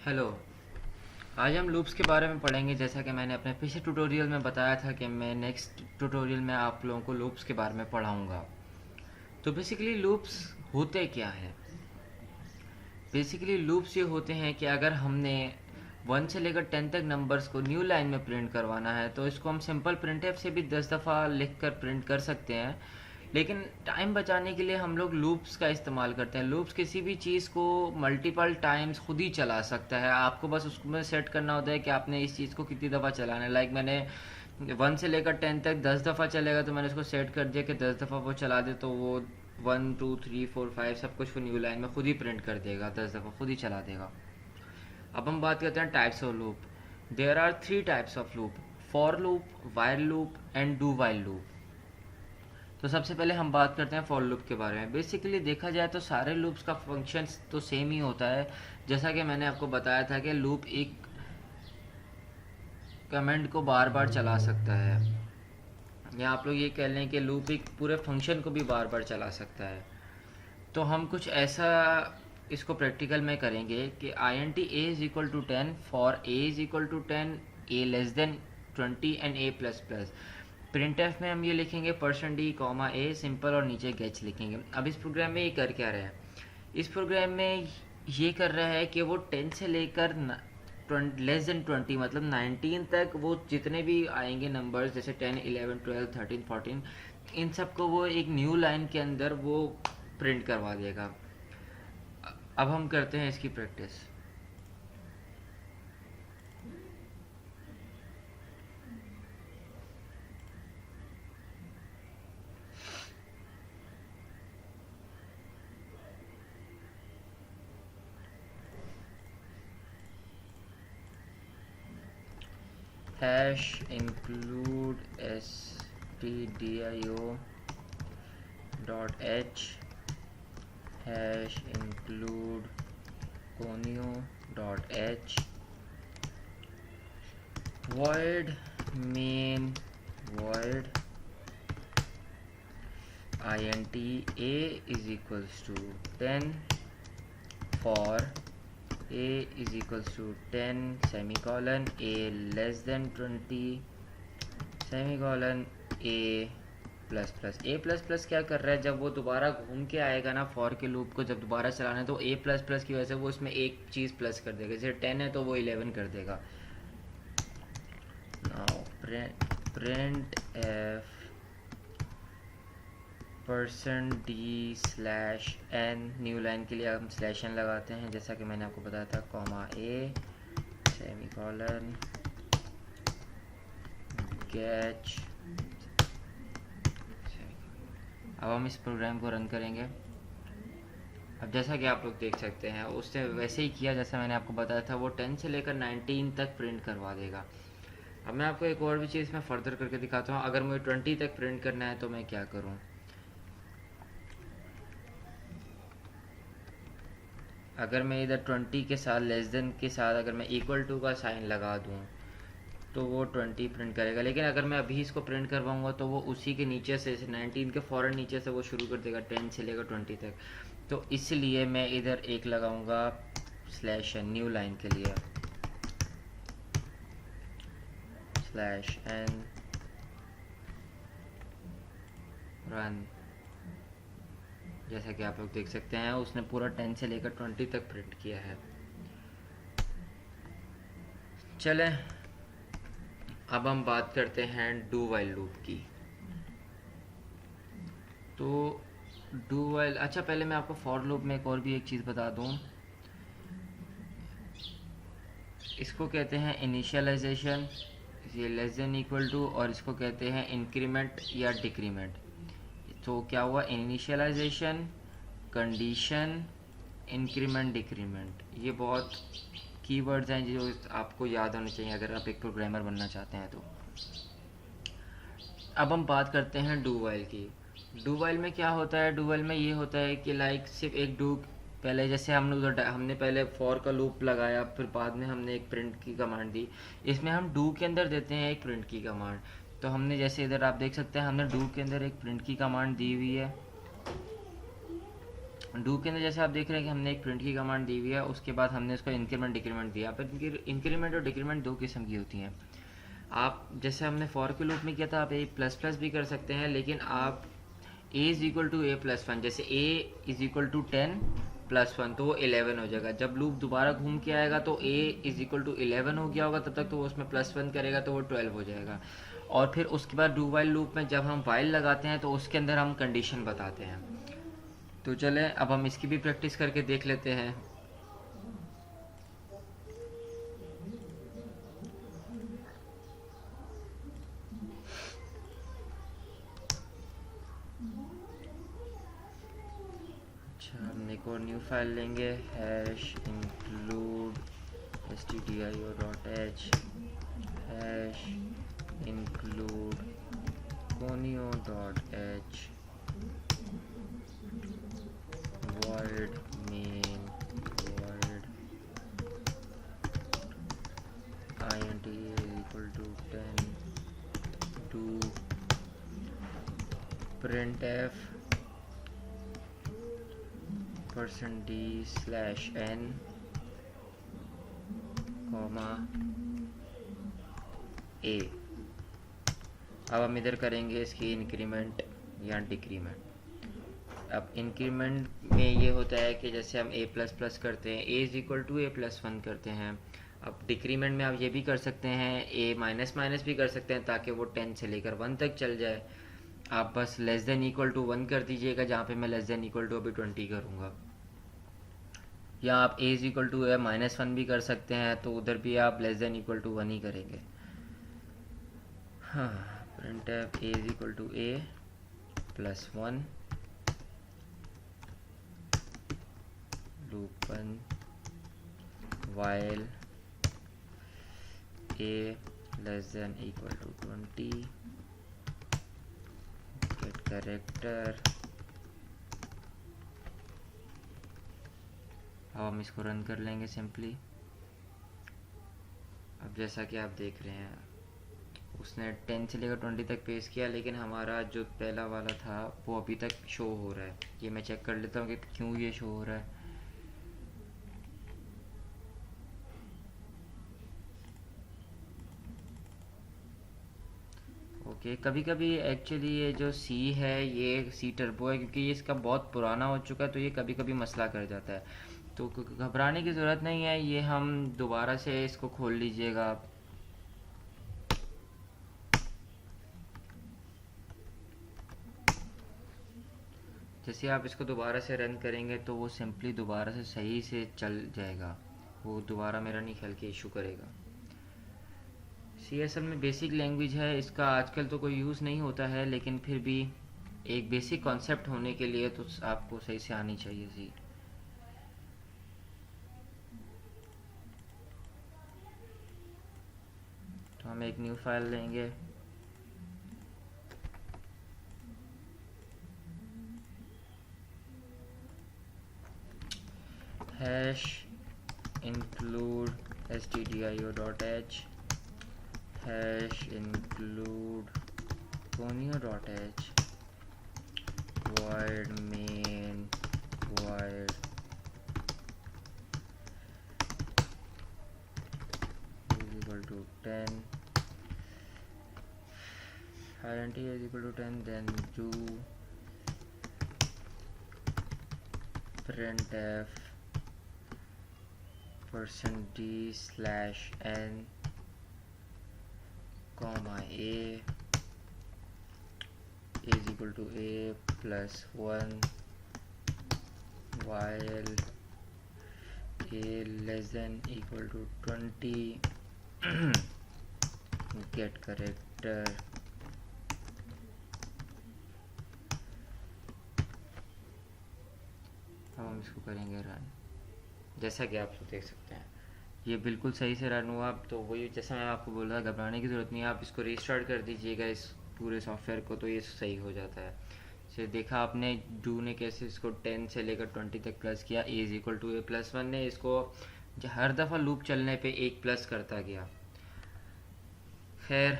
Hello. आज हम loops के बारे में पढ़ेंगे। जैसा कि मैंने अपने पिछले ट्यूटोरियल में बताया था कि मैं नेक्स्ट ट्यूटोरियल में आप लोगों को लूप्स के बारे में पढ़ाऊंगा। तो बेसिकली लूप्स होते क्या हैं? बेसिकली लूप्स ये होते हैं कि अगर हमने 1 से लेकर 10 तक नंबर्स को न्यू लाइन में प्रिंट करवाना है तो इसको हम सिंपल प्रिंटफ से भी 10 दफ़ा लिख कर प्रिंट कर सकते हैं, लेकिन टाइम बचाने के लिए हम लोग लूप्स का इस्तेमाल करते हैं। लूप्स किसी भी चीज़ को मल्टीपल टाइम्स खुद ही चला सकता है। आपको बस उसमें सेट करना होता है कि आपने इस चीज़ को कितनी दफ़ा चलाना है। लाइक मैंने 1 से लेकर 10 तक 10 दफ़ा चलेगा, तो मैंने उसको सेट कर दिया कि 10 दफ़ा वो चला दे, तो वो 1 2 3 4 5 सब कुछ वो न्यू लाइन में खुद ही प्रिंट कर देगा, 10 दफ़ा खुद ही चला देगा। अब हम बात करते हैं types of loop. There are 3 types of loop: for loop, while loop and do while loop. तो सबसे पहले हम बात करते हैं फॉर लूप के बारे में। बेसिकली देखा जाए तो सारे लूप्स का फंक्शन तो सेम ही होता है। जैसा कि मैंने आपको बताया था कि लूप एक कमेंट को बार बार चला सकता है, या आप लोग ये कह लें कि लूप एक पूरे फंक्शन को भी बार बार चला सकता है। तो हम कुछ ऐसा इसको प्रैक्टिकल में करेंगे कि I N T A is equal to 10, for A is equal to 10, A less than 20 and A plus plus. Printf में हम ये लिखेंगे %d कॉमा ए सिंपल, और नीचे गेच लिखेंगे। अब इस प्रोग्राम में ये कर क्या रहा है? इस प्रोग्राम में ये कर रहा है कि वो 10 से लेकर लेस देन 20 मतलब 19 तक वो जितने भी आएंगे नंबर्स, जैसे 10 11 12 13 14, इन सब को वो एक न्यू लाइन के अंदर वो प्रिंट करवा देगा। अब हम करते हैं इसकी practice. Hash include stdio dot H, hash include conio dot H, void main void int a is equals to 10, for a is equals to 10 semicolon a less than 20 semicolon a plus plus. A plus plus क्या कर रहा है? जब वो दोबारा घूम के आएगा ना फॉर के लूप को, जब दोबारा चलाना है तो ए प्लस प्लस की वजह से वो इसमें एक चीज़ प्लस कर देगा। जैसे 10 है तो वो 11 कर देगा। Now print F %d/n, new line के लिए हम /n लगाते हैं, जैसा कि मैंने आपको बताया था, कॉमा ए सेमीकोलन गेच। अब हम इस प्रोग्राम को रन करेंगे। अब जैसा कि आप लोग देख सकते हैं उसने वैसे ही किया जैसा मैंने आपको बताया था, वो 10 से लेकर 19 तक प्रिंट करवा देगा। अब मैं आपको एक और भी चीज़ में फर्दर करके दिखाता हूँ। अगर मुझे 20 तक प्रिंट करना है तो मैं क्या करूँ? अगर मैं इधर 20 के साथ लेस देन के साथ अगर मैं इक्वल टू का साइन लगा दूँ तो वो 20 प्रिंट करेगा। लेकिन अगर मैं अभी इसको प्रिंट करवाऊँगा तो वो उसी के नीचे से 19 के फ़ौरन नीचे से वो शुरू कर देगा 10 से लेकर 20 तक। तो इसलिए मैं इधर एक लगाऊंगा /n न्यू लाइन के लिए, /n रन। जैसा कि आप लोग देख सकते हैं उसने पूरा 10 से लेकर 20 तक प्रिंट किया है। चलें अब हम बात करते हैं डू वाइल लूप की। तो डू वाइल, अच्छा पहले मैं आपको फॉर लूप में एक और भी एक चीज़ बता दूं। इसको कहते हैं इनिशियलाइजेशन, ये लेस देन इक्वल टू, और इसको कहते हैं इंक्रीमेंट या डिक्रीमेंट। तो क्या हुआ? इनिशियलाइजेशन, कंडीशन, इंक्रीमेंट, डिक्रीमेंट, ये बहुत कीवर्ड्स हैं जो आपको याद होने चाहिए अगर आप एक प्रोग्रामर बनना चाहते हैं तो। अब हम बात करते हैं डू वाइल की। डू वाइल में क्या होता है? डू वाइल में ये होता है कि लाइक सिर्फ एक डू, पहले जैसे हमने पहले फॉर का लूप लगाया, फिर बाद में हमने एक प्रिंट की कमांड दी। इसमें हम डू के अंदर देते हैं एक प्रिंट की कमांड। तो हमने जैसे इधर आप देख सकते हैं हमने डू के अंदर एक प्रिंट की कमांड दी हुई है। डू के अंदर जैसे आप देख रहे हैं कि हमने एक प्रिंट की कमांड दी हुई है, उसके बाद हमने उसको इंक्रीमेंट डिक्रीमेंट दिया। पर इंक्रीमेंट और डिक्रीमेंट दो किस्म की होती हैं। आप जैसे हमने फॉर के लूप में किया था, आप ए प्लस प्लस भी कर सकते हैं, लेकिन आप A is equal to A plus one, जैसे A is equal to 10 plus one, तो वो 11 हो जाएगा। जब लूप दोबारा घूम के आएगा तो ए इज़ इक्वल टू 11 हो गया होगा, तब तक तो वो उसमें प्लस वन करेगा तो वो 12 हो जाएगा। और फिर उसके बाद डू वाइल लूप में जब हम वाइल लगाते हैं तो उसके अंदर हम कंडीशन बताते हैं। तो चलें अब हम इसकी भी प्रैक्टिस करके देख लेते हैं। अच्छा, हम एक और न्यू फाइल लेंगे, hash include stdio.h, hash include conio.h, void main void int is equal to 10 to printf %d/n comma a। अब हम इधर करेंगे इसकी इंक्रीमेंट या डिक्रीमेंट। अब इंक्रीमेंट में ये होता है कि जैसे हम a प्लस प्लस करते हैं, a is equal to a plus one करते हैं। अब डिक्रीमेंट में आप ये भी कर सकते हैं, a माइनस माइनस भी कर सकते हैं ताकि वो 10 से लेकर 1 तक चल जाए। आप बस लेस देन इक्वल टू 1 कर दीजिएगा, जहाँ पे मैं लेस देन इक्वल टू अभी 20 करूँगा। या आप a is equal to a minus one भी कर सकते हैं, तो उधर भी आप लेस देन इक्वल टू 1 ही करेंगे। हाँ, printf a is equal to a plus 1 loop 1 while a less than equal to 20 get character। अब हम इसको रन कर लेंगे सिंपली। अब जैसा कि आप देख रहे हैं उसने 10 से लेकर 20 तक पेश किया, लेकिन हमारा जो पहला वाला था वो अभी तक शो हो रहा है। ये मैं चेक कर लेता हूँ कि क्यों ये शो हो रहा है। ओके, कभी कभी एक्चुअली ये जो सी है ये सी टर्बो है, क्योंकि ये इसका बहुत पुराना हो चुका है, तो ये कभी कभी मसला कर जाता है। तो घबराने की ज़रूरत नहीं है, ये हम दोबारा से इसको खोल लीजिएगा आप। जैसे आप इसको दोबारा से रन करेंगे तो वो सिंपली दोबारा से सही से चल जाएगा, वो दोबारा मेरा नहीं ख्याल कि इशू करेगा। सी असल में बेसिक लैंग्वेज है, इसका आजकल तो कोई यूज़ नहीं होता है, लेकिन फिर भी एक बेसिक कॉन्सेप्ट होने के लिए तो आपको सही से आनी चाहिए सी। तो हम एक न्यू फाइल लेंगे, hash include stdio.h, hash include conio.h, void main void is equal to 10, int is equal to 10, then do printf %d/n comma a is equal to a plus 1 while a less than equal to 20 get character। अब हम इसको करेंगे run. जैसा कि आप देख सकते हैं ये बिल्कुल सही से रन हुआ। तो वही जैसा मैं आपको बोल रहा था, घबराने की ज़रूरत नहीं है, आप इसको रीस्टार्ट कर दीजिएगा इस पूरे सॉफ्टवेयर को, तो ये सही हो जाता है। जैसे देखा आपने डू ने कैसे इसको 10 से लेकर 20 तक प्लस किया, A is equal to A plus one ने इसको हर दफ़ा लूप चलने पे एक प्लस करता गया। खैर,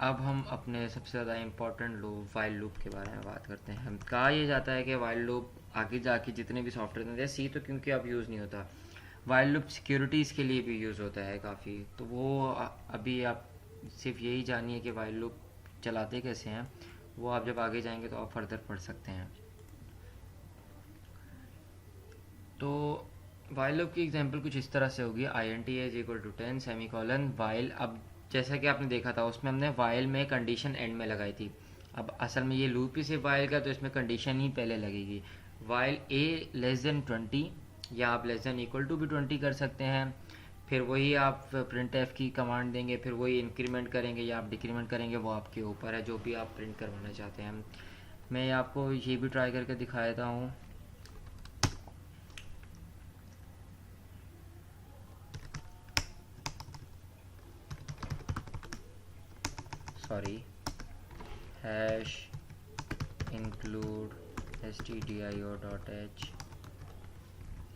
अब हम अपने सबसे ज़्यादा इम्पोर्टेंट लूप वाइल लूप के बारे में बात करते हैं। हम कहा यह जाता है कि वाइल लूप आगे जाके जितने भी सॉफ्टवेयर होते हैं, सी तो क्योंकि अब यूज़ नहीं होता, वाइल लूप सिक्योरिटीज़ के लिए भी यूज़ होता है काफ़ी। तो वो अभी आप सिर्फ यही जानिए कि वाइल लूप चलाते कैसे हैं, वो आप जब आगे जाएंगे तो आप फर्दर पढ़ सकते हैं। तो वाइल लूप की एग्जांपल कुछ इस तरह से होगी, I N T is equal to 10 semicolon while. अब जैसा कि आपने देखा था उसमें हमने वाइल में कंडीशन एंड में लगाई थी। अब असल में ये लूप ही सिर्फ वाइल का, तो इसमें कंडीशन ही पहले लगेगी। वाइल ए लेस देन 20, या आप लेस देन इक्वल टू भी 20 कर सकते हैं। फिर वही आप प्रिंट एफ की कमांड देंगे, फिर वही इंक्रीमेंट करेंगे या आप डिक्रीमेंट करेंगे, वो आपके ऊपर है, जो भी आप प्रिंट करवाना चाहते हैं। मैं आपको ये भी ट्राई करके दिखा देता हूँ। Sorry, hash include stdio.h।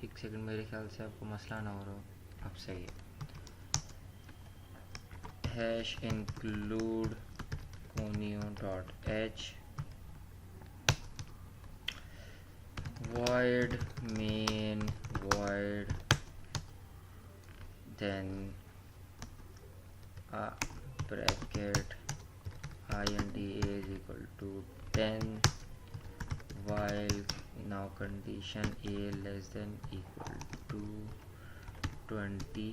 एक सेकंड, मेरे ख्याल से आपको मसला ना हो रहा हो, अब सही है। Hash include conio.h void main void then bracket int is equal to 10 while now condition a less than equal to 20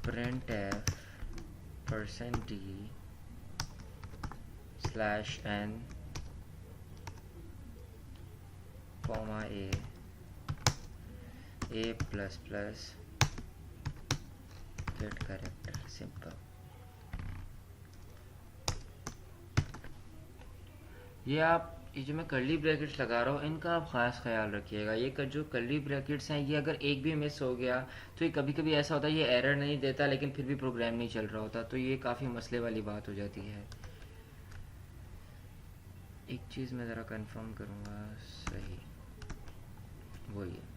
printf %d /n comma a plus plus get character simple। ये जो मैं कर्ली ब्रैकेट्स लगा रहा हूँ, इनका आप ख़ास ख्याल रखिएगा। ये जो कर्ली ब्रैकेट्स हैं, ये अगर एक भी मिस हो गया तो ये कभी कभी ऐसा होता है, ये एरर नहीं देता लेकिन फिर भी प्रोग्राम नहीं चल रहा होता, तो ये काफ़ी मसले वाली बात हो जाती है। एक चीज़ मैं ज़रा कंफर्म करूँगा, सही वही है।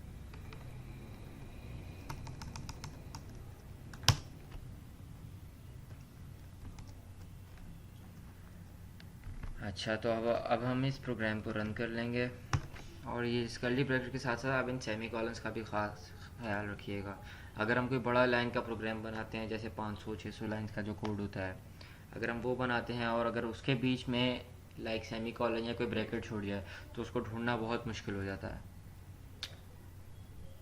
अच्छा, तो अब हम इस प्रोग्राम को रन कर लेंगे, और ये इस कर्ली ब्रैकेट के साथ साथ आप इन सेमी कॉलन्स का भी ख़ास ख्याल रखिएगा। अगर हम कोई बड़ा लाइन का प्रोग्राम बनाते हैं, जैसे 500-600 लाइन्स का जो कोड होता है, अगर हम वो बनाते हैं और अगर उसके बीच में लाइक सेमी कॉलन या कोई ब्रैकेट छोड़ जाए तो उसको ढूंढना बहुत मुश्किल हो जाता है।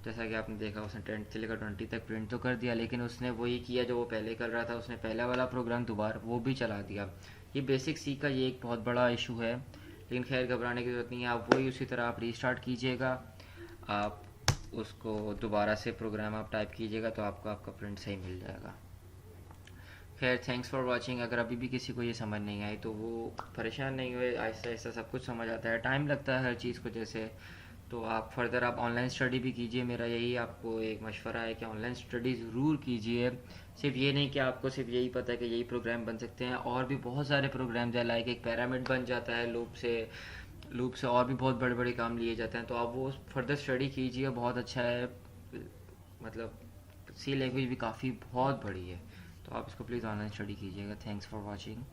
जैसा कि आपने देखा, उसने 10 से लेकर 20 तक प्रिंट तो कर दिया, लेकिन उसने वही किया जो वो पहले कर रहा था, उसने पहला वाला प्रोग्राम दोबारा वो भी चला दिया। ये बेसिक सी का ये एक बहुत बड़ा इशू है, लेकिन खैर घबराने की ज़रूरत नहीं है। आप वही उसी तरह आप रीस्टार्ट कीजिएगा, आप उसको दोबारा से प्रोग्राम आप टाइप कीजिएगा तो आपको आपका प्रिंट सही मिल जाएगा। खैर, थैंक्स फॉर वाचिंग। अगर अभी भी किसी को ये समझ नहीं आई तो वो परेशान नहीं हुए, आहिस्ता आहिस्ता सब कुछ समझ आता है, टाइम लगता है हर चीज़ को जैसे। तो आप फर्दर आप ऑनलाइन स्टडी भी कीजिए, मेरा यही आपको एक मशवरा है कि ऑनलाइन स्टडी ज़रूर कीजिए। सिर्फ ये नहीं कि आपको सिर्फ यही पता है कि यही प्रोग्राम बन सकते हैं, और भी बहुत सारे प्रोग्राम्स हैं, लाइक एक पैरामिड बन जाता है लूप से और भी बहुत बड़े बड़े काम लिए जाते हैं। तो आप वो फर्दर स्टडी कीजिए, बहुत अच्छा है। मतलब सी लैंग्वेज भी काफ़ी बहुत बड़ी है, तो आप इसको प्लीज़ ऑनलाइन स्टडी कीजिएगा। Thanks for watching.